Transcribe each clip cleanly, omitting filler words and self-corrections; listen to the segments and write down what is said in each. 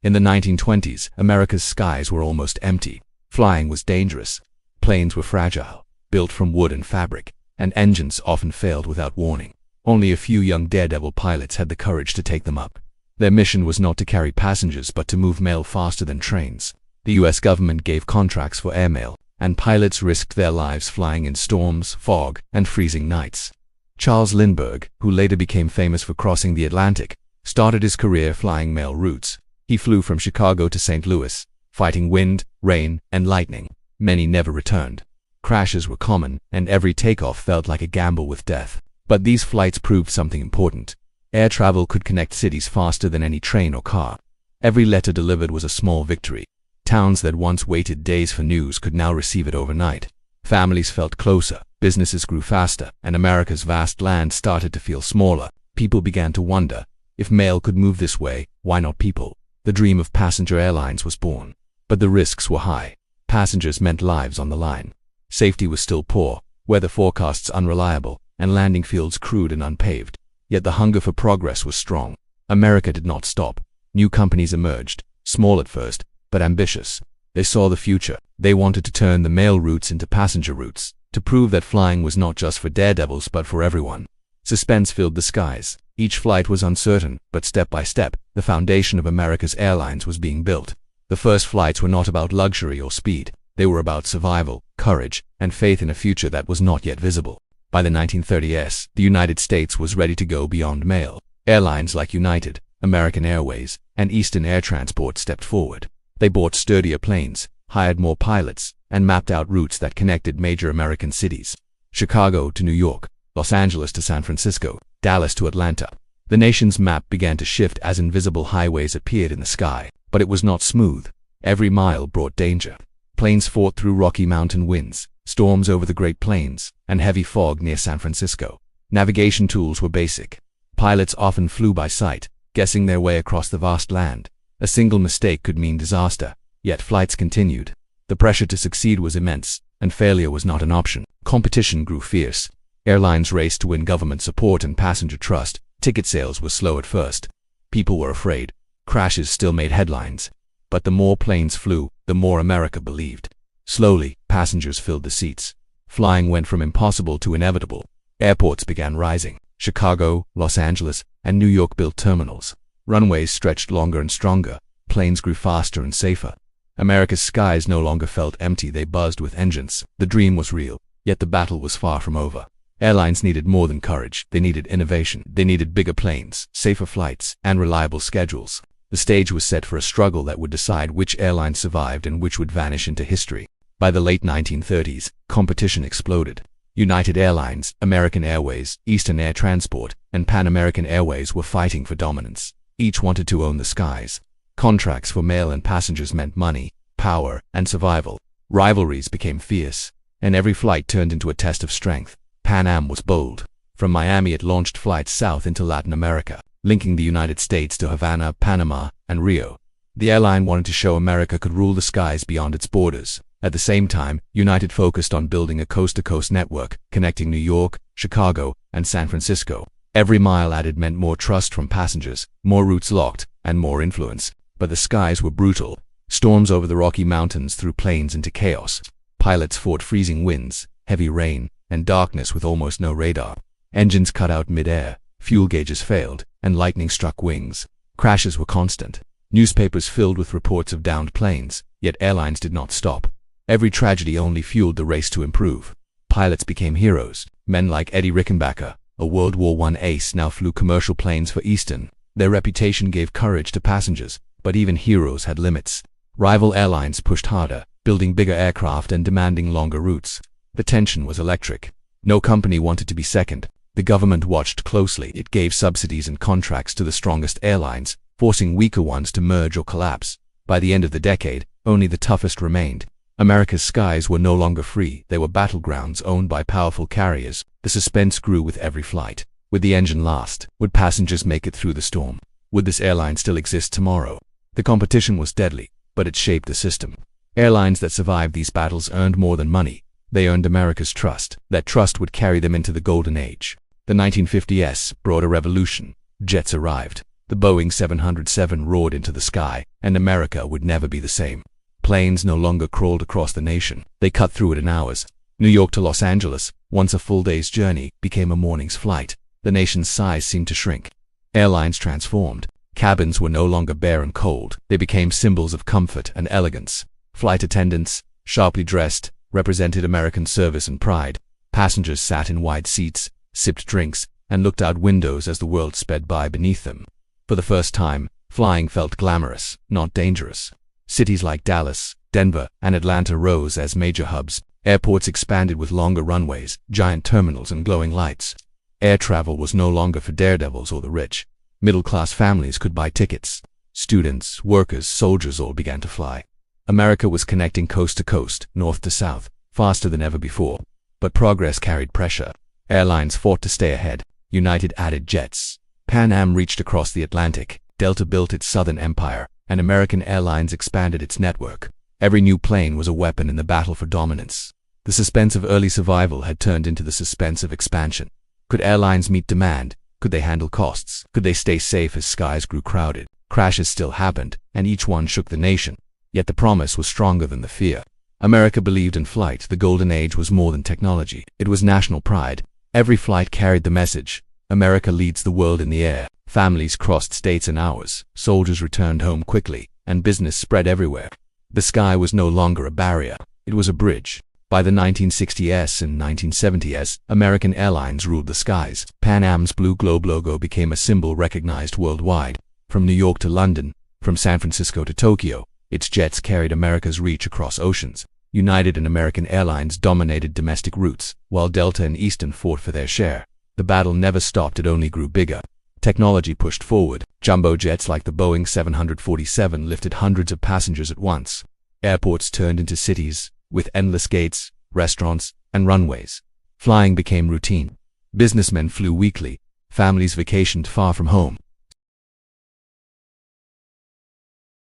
In the 1920s, America's skies were almost empty. Flying was dangerous. Planes were fragile, built from wood and fabric, and engines often failed without warning. Only a few young daredevil pilots had the courage to take them up. Their mission was not to carry passengers but to move mail faster than trains. The US government gave contracts for airmail, and pilots risked their lives flying in storms, fog, and freezing nights. Charles Lindbergh, who later became famous for crossing the Atlantic, started his career flying mail routes. He flew from Chicago to St. Louis, fighting wind, rain, and lightning. Many never returned. Crashes were common, and every takeoff felt like a gamble with death. But these flights proved something important. Air travel could connect cities faster than any train or car. Every letter delivered was a small victory. Towns that once waited days for news could now receive it overnight. Families felt closer, businesses grew faster, and America's vast land started to feel smaller. People began to wonder, if mail could move this way, why not people? The dream of passenger airlines was born. But the risks were high. Passengers meant lives on the line. Safety was still poor, weather forecasts unreliable, and landing fields crude and unpaved. Yet the hunger for progress was strong. America did not stop. New companies emerged, small at first, but ambitious. They saw the future. They wanted to turn the mail routes into passenger routes, to prove that flying was not just for daredevils but for everyone. Suspense filled the skies. Each flight was uncertain, but step by step, the foundation of America's airlines was being built. The first flights were not about luxury or speed. They were about survival, courage, and faith in a future that was not yet visible. By the 1930s, the United States was ready to go beyond mail. Airlines like United, American Airways, and Eastern Air Transport stepped forward. They bought sturdier planes, hired more pilots, and mapped out routes that connected major American cities. Chicago to New York, Los Angeles to San Francisco, Dallas to Atlanta. The nation's map began to shift as invisible highways appeared in the sky. But it was not smooth. Every mile brought danger. Planes fought through Rocky Mountain winds, storms over the Great Plains, and heavy fog near San Francisco. Navigation tools were basic. Pilots often flew by sight, guessing their way across the vast land. A single mistake could mean disaster, yet flights continued. The pressure to succeed was immense, and failure was not an option. Competition grew fierce. Airlines raced to win government support and passenger trust. Ticket sales were slow at first. People were afraid. Crashes still made headlines. But the more planes flew, the more America believed. Slowly, passengers filled the seats. Flying went from impossible to inevitable. Airports began rising. Chicago, Los Angeles, and New York built terminals. Runways stretched longer and stronger. Planes grew faster and safer. America's skies no longer felt empty, they buzzed with engines. The dream was real, yet the battle was far from over. Airlines needed more than courage. They needed innovation. They needed bigger planes, safer flights, and reliable schedules. The stage was set for a struggle that would decide which airline survived and which would vanish into history. By the late 1930s, competition exploded. United Airlines, American Airways, Eastern Air Transport, and Pan American Airways were fighting for dominance. Each wanted to own the skies. Contracts for mail and passengers meant money, power, and survival. Rivalries became fierce, and every flight turned into a test of strength. Pan Am was bold. From Miami it launched flights south into Latin America, linking the United States to Havana, Panama, and Rio. The airline wanted to show America could rule the skies beyond its borders. At the same time, United focused on building a coast-to-coast network, connecting New York, Chicago, and San Francisco. Every mile added meant more trust from passengers, more routes locked, and more influence. But the skies were brutal. Storms over the Rocky Mountains threw planes into chaos. Pilots fought freezing winds, heavy rain, and darkness with almost no radar. Engines cut out mid-air, fuel gauges failed, and lightning struck wings. Crashes were constant. Newspapers filled with reports of downed planes, yet airlines did not stop. Every tragedy only fueled the race to improve. Pilots became heroes. Men like Eddie Rickenbacker, a World War I ace, now flew commercial planes for Eastern. Their reputation gave courage to passengers, but even heroes had limits. Rival airlines pushed harder, building bigger aircraft and demanding longer routes. The tension was electric. No company wanted to be second. The government watched closely. It gave subsidies and contracts to the strongest airlines, forcing weaker ones to merge or collapse. By the end of the decade, only the toughest remained. America's skies were no longer free. They were battlegrounds owned by powerful carriers. The suspense grew with every flight. Would the engine last? Would passengers make it through the storm? Would this airline still exist tomorrow? The competition was deadly, but it shaped the system. Airlines that survived these battles earned more than money. They earned America's trust. That trust would carry them into the golden age. The 1950s brought a revolution. Jets arrived. The Boeing 707 roared into the sky, and America would never be the same. Planes no longer crawled across the nation. They cut through it in hours. New York to Los Angeles, once a full day's journey, became a morning's flight. The nation's size seemed to shrink. Airlines transformed. Cabins were no longer bare and cold. They became symbols of comfort and elegance. Flight attendants, sharply dressed, represented American service and pride. Passengers sat in wide seats, sipped drinks, and looked out windows as the world sped by beneath them. For the first time, flying felt glamorous, not dangerous. Cities like Dallas, Denver, and Atlanta rose as major hubs. Airports expanded with longer runways, giant terminals, and glowing lights. Air travel was no longer for daredevils or the rich. Middle-class families could buy tickets. Students, workers, soldiers all began to fly. America was connecting coast to coast, north to south, faster than ever before. But progress carried pressure. Airlines fought to stay ahead. United added jets. Pan Am reached across the Atlantic. Delta built its southern empire, and American Airlines expanded its network. Every new plane was a weapon in the battle for dominance. The suspense of early survival had turned into the suspense of expansion. Could airlines meet demand? Could they handle costs? Could they stay safe as skies grew crowded? Crashes still happened, and each one shook the nation. Yet the promise was stronger than the fear. America believed in flight. The golden age was more than technology. It was national pride. Every flight carried the message: America leads the world in the air. Families crossed states in hours. Soldiers returned home quickly, and business spread everywhere. The sky was no longer a barrier. It was a bridge. By the 1960s and 1970s, American Airlines ruled the skies. Pan Am's blue globe logo became a symbol recognized worldwide. From New York to London, from San Francisco to Tokyo, its jets carried America's reach across oceans. United and American Airlines dominated domestic routes, while Delta and Eastern fought for their share. The battle never stopped, it only grew bigger. Technology pushed forward. Jumbo jets like the Boeing 747 lifted hundreds of passengers at once. Airports turned into cities, with endless gates, restaurants, and runways. Flying became routine. Businessmen flew weekly. Families vacationed far from home.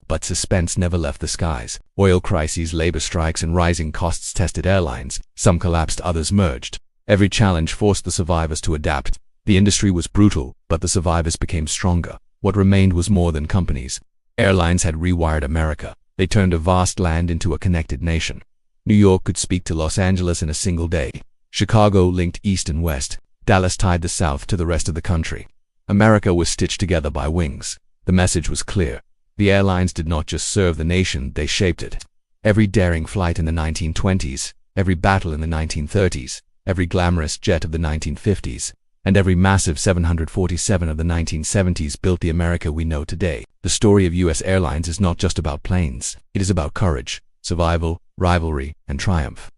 But suspense never left the skies. Oil crises, labor strikes, and rising costs tested airlines. Some collapsed, others merged. Every challenge forced the survivors to adapt. The industry was brutal, but the survivors became stronger. What remained was more than companies. Airlines had rewired America. They turned a vast land into a connected nation. New York could speak to Los Angeles in a single day. Chicago linked east and west. Dallas tied the south to the rest of the country. America was stitched together by wings. The message was clear. The airlines did not just serve the nation, they shaped it. Every daring flight in the 1920s, every battle in the 1930s, every glamorous jet of the 1950s, and every massive 747 of the 1970s built the America we know today. The story of U.S. Airlines is not just about planes. It is about courage, survival, rivalry, and triumph.